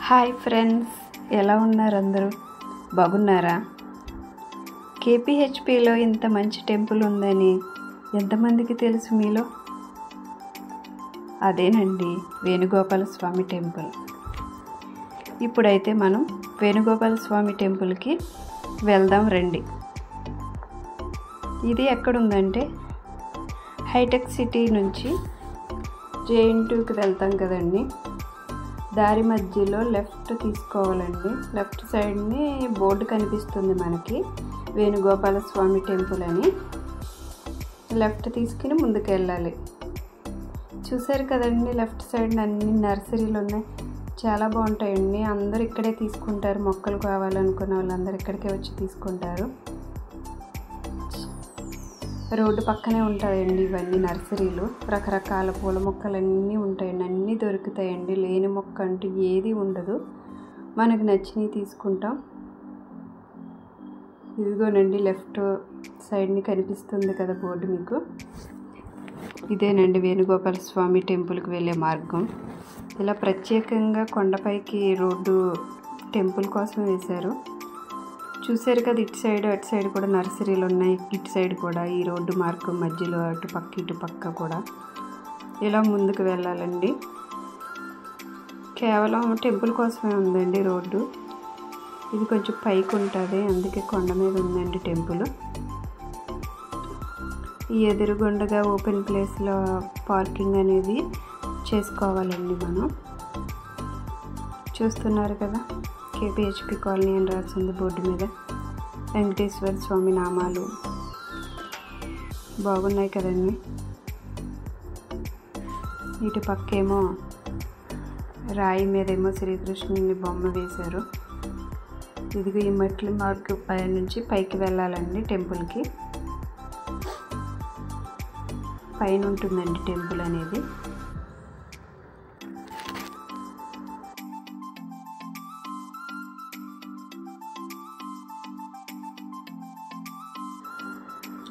Hi friends, ఎలా ఉన్నారు అందరూ? బాగున్నారా? కేపీహెచ్పిలో ఇంత మంచి టెంపుల్ ఉందని ఎంతమందికి తెలుసు మీలో? అదేనండి వేణుగోపాల స్వామి టెంపుల్. ఇప్పుడైతే మనం వేణుగోపాల స్వామి టెంపుల్కి వెళ్దాం రండి. ఇది ఎక్కడుందంటే హైటెక్ సిటీ నుంచి జేఎన్టీయూకి వెళ్తాం కదండి, దారి మధ్యలో లెఫ్ట్ తీసుకోవాలండి. లెఫ్ట్ సైడ్ని బోర్డు కనిపిస్తుంది మనకి, వేణుగోపాల స్వామి టెంపుల్ అని. లెఫ్ట్ తీసుకుని ముందుకు వెళ్ళాలి. చూసారు కదండి, లెఫ్ట్ సైడ్ అన్ని నర్సరీలు ఉన్నాయి, చాలా బాగుంటాయండి. అందరూ ఇక్కడే తీసుకుంటారు, మొక్కలు కావాలనుకున్న వాళ్ళందరూ ఇక్కడికే వచ్చి తీసుకుంటారు. రోడ్డు పక్కనే ఉంటాయండి ఇవన్నీ నర్సరీలు. రకరకాల పూల మొక్కలన్నీ ఉంటాయండి, అన్నీ దొరుకుతాయండి. లేని మొక్క అంటూ ఏది ఉండదు, మనకు నచ్చినవి తీసుకుంటాం. ఇదిగోనండి లెఫ్ట్ సైడ్ని కనిపిస్తుంది కదా బోర్డు మీకు, ఇదేనండి వేణుగోపాల స్వామి టెంపుల్కి వెళ్ళే మార్గం. ఇలా ప్రత్యేకంగా కొండపైకి రోడ్డు టెంపుల్ కోసం వేశారు. చూసారు కదా, ఇటు సైడ్ అటు సైడ్ కూడా నర్సరీలు ఉన్నాయి, ఇటు సైడ్ కూడా ఈ రోడ్డు మార్గం మధ్యలో అటు పక్క ఇటు పక్క కూడా ఇలా ముందుకు వెళ్ళాలండి. కేవలం టెంపుల్ కోసమే ఉందండి రోడ్డు. ఇది కొంచెం పైకి ఉంటుంది, అందుకే కొండ మీద ఉందండి టెంపుల్. ఈ ఎదురుగుండగా ఓపెన్ ప్లేస్లో పార్కింగ్ అనేది చేసుకోవాలండి మనం. చూస్తున్నారు కదా, కేపీహెచ్పి కాలనీ అని రాసింది బోర్డు మీద. వెంకటేశ్వర స్వామి నామాలు బాగున్నాయి కదండి. ఇటు పక్కేమో రాయి మీదేమో శ్రీకృష్ణుని బొమ్మ వేశారు. ఇదిగో ఈ మెట్ల మార్గం పై నుంచి పైకి వెళ్ళాలండి టెంపుల్కి. పైన ఉంటుందండి టెంపుల్ అనేది.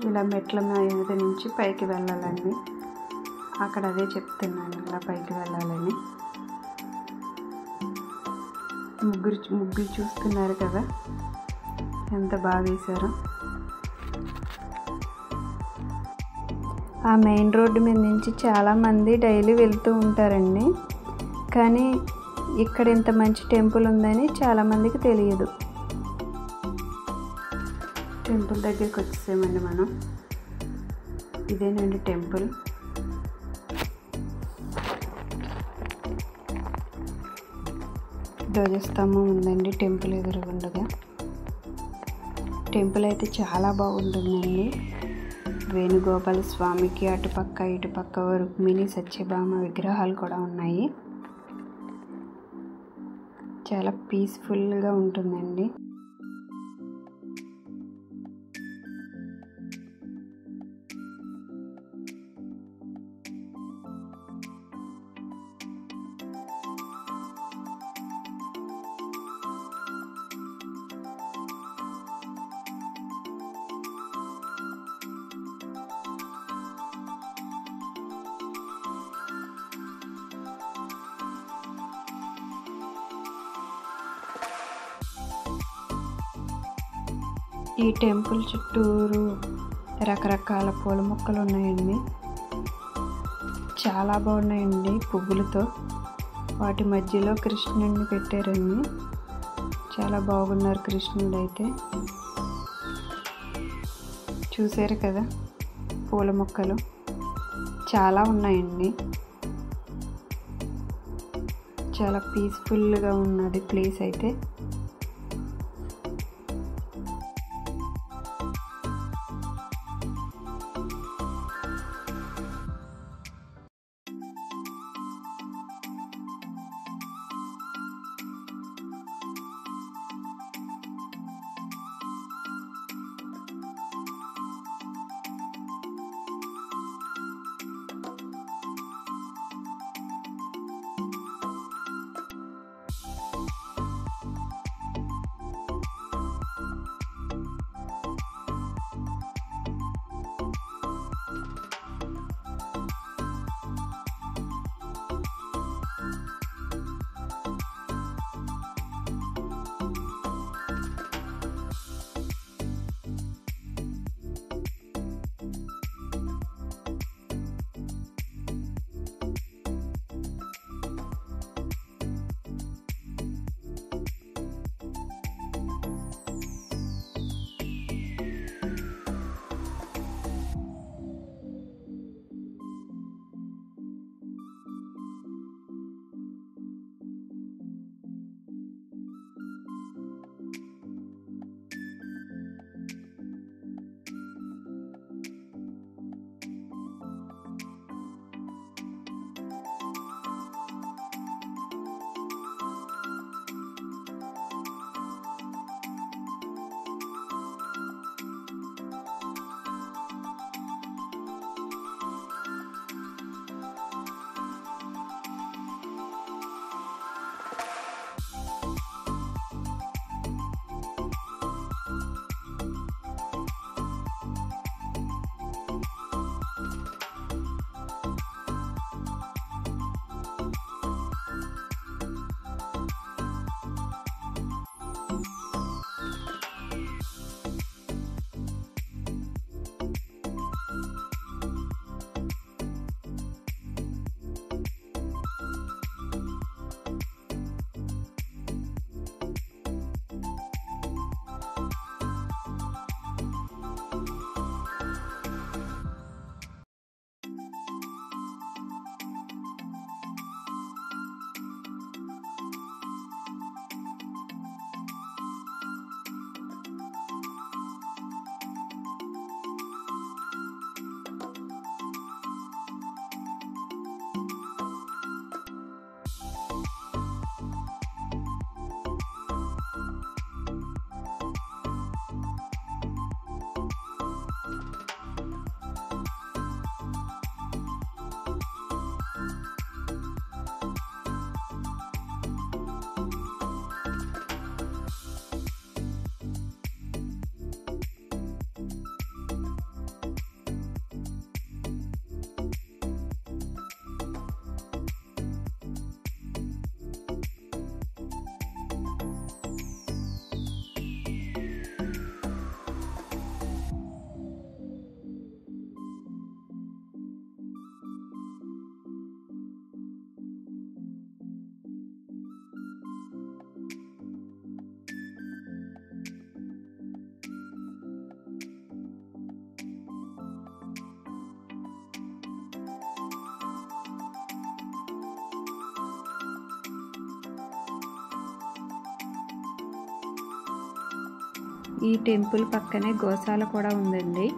ఇలా మెట్ల మీద నుంచి పైకి వెళ్ళాలండి. అక్కడ అదే చెప్తున్నాను, ఇలా పైకి వెళ్ళాలని. ముగ్గురు చూస్తున్నారు కదా, ఎంత బాగా వేశారో. ఆ మెయిన్ రోడ్డు మీద నుంచి చాలామంది డైలీ వెళ్తూ ఉంటారండి, కానీ ఇక్కడ ఇంత మంచి టెంపుల్ ఉందని చాలామందికి తెలియదు. టెంపుల్ దగ్గరికి వచ్చేసామండి మనం. ఇదేనండి టెంపుల్. ధ్వజస్తంభం ఉందండి టెంపుల్ ఎదురుగుండగా. టెంపుల్ అయితే చాలా బాగుంటుందండి. వేణుగోపాల స్వామికి అటుపక్క ఇటుపక్క రుక్మిణి సత్యభామ విగ్రహాలు కూడా ఉన్నాయి. చాలా పీస్ఫుల్గా ఉంటుందండి. ఈ టెంపుల్ చుట్టూరు రకరకాల పూల మొక్కలు ఉన్నాయండి, చాలా బాగున్నాయండి పువ్వులతో. వాటి మధ్యలో కృష్ణుడిని పెట్టారండి, చాలా బాగున్నారు కృష్ణుడు అయితే. చూసారు కదా, పూల మొక్కలు చాలా ఉన్నాయండి. చాలా పీస్ఫుల్గా ఉన్నది ప్లేస్ అయితే. ఈ టెంపుల్ పక్కనే గోశాల కూడా ఉందండి.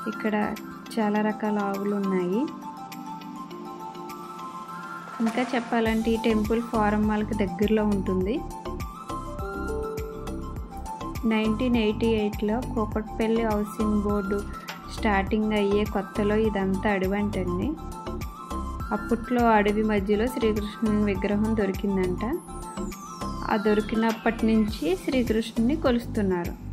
ఇక్కడ చాలా రకాల ఆవులు ఉన్నాయి. ఇంకా చెప్పాలంటే ఈ టెంపుల్ ఫారం మాల్కి దగ్గరలో ఉంటుంది. 1988లో కూకట్పల్లి హౌసింగ్ బోర్డు స్టార్టింగ్ అయ్యే కొత్తలో ఇదంతా అడవంటండి. అప్పట్లో అడవి మధ్యలో శ్రీకృష్ణుని విగ్రహం దొరికిందంట. ఆ దొరికినప్పటి నుంచి శ్రీకృష్ణుని కొలుస్తున్నారు.